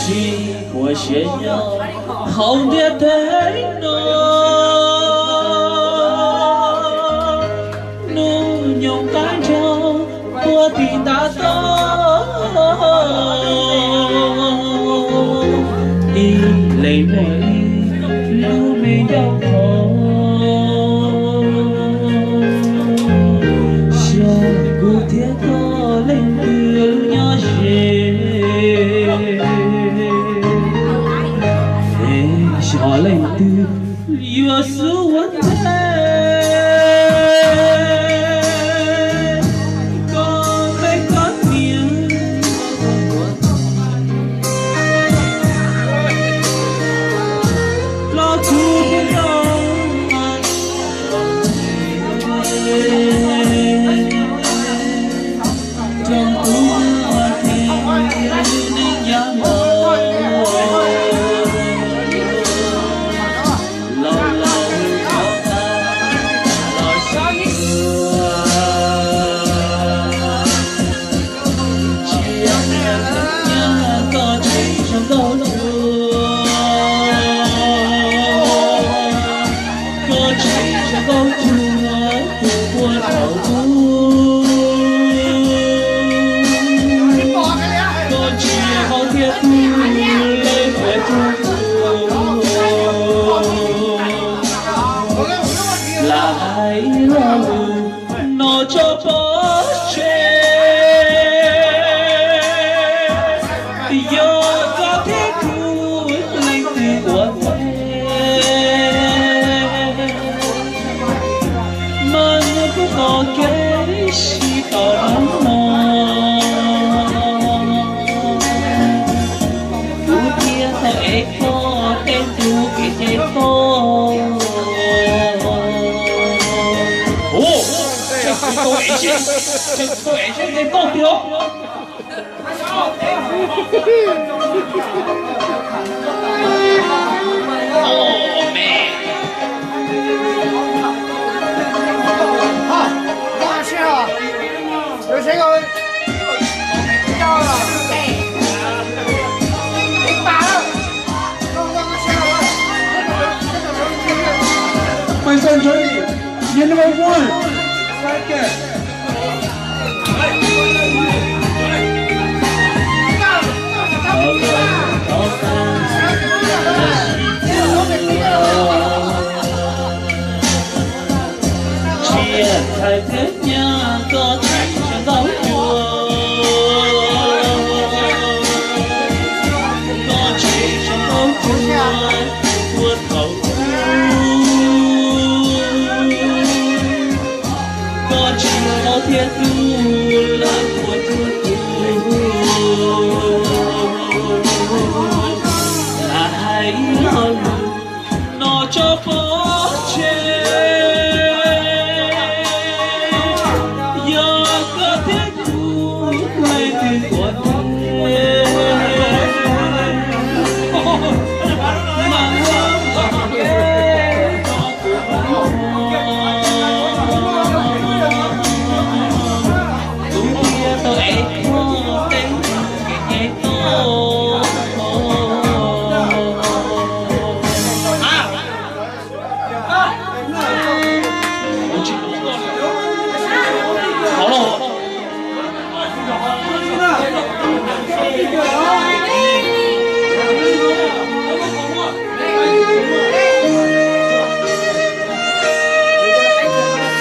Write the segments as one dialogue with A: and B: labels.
A: 心我炫耀，好的太浓，怒用感情我的大道，一泪美丽，路没有空。 Hãy subscribe cho kênh Ghiền Mì Gõ để không bỏ nó cho bó chê giờ có thế cứu linh từ của mà nó cũng có cái gì có lắm tu kia thở ế có tên tu kia thế có tôi ấy chứ cái con thiếu oh man
B: Ba xe à? Rồi xe rồi. Cho rồi. Ít ba đâu. Con xe rồi.
C: My son Johnny, you're number one. Second.
A: chia thay thế nhà có chỉ cho gấu chùa có chỉ cho gấu chùa vượt cầu có chỉ có thiên tu là của chúa là hãy hơn nó cho bó chê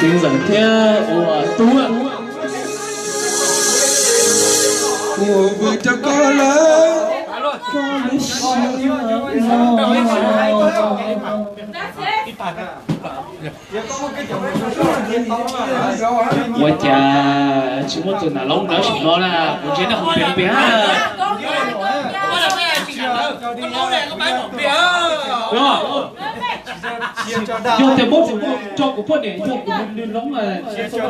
A: xin dẫn theo của tú ạ
C: Của vừa cho có lớn.
A: ôi chà chúng tôi từ nào lâu nữa chúng nó là một chế là không biết biết đúng không? Dùng tiền bút cho của phật để dùng của mình lên lóng là cái chủ à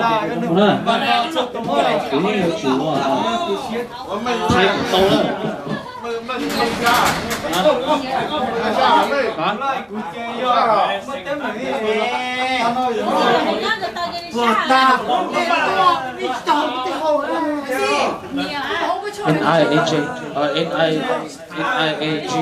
A: thay của tôi đó
B: Vượt ta. Đi chọn cái hồ đó. Không có chỗ
A: N-I-A-J N-I-A-G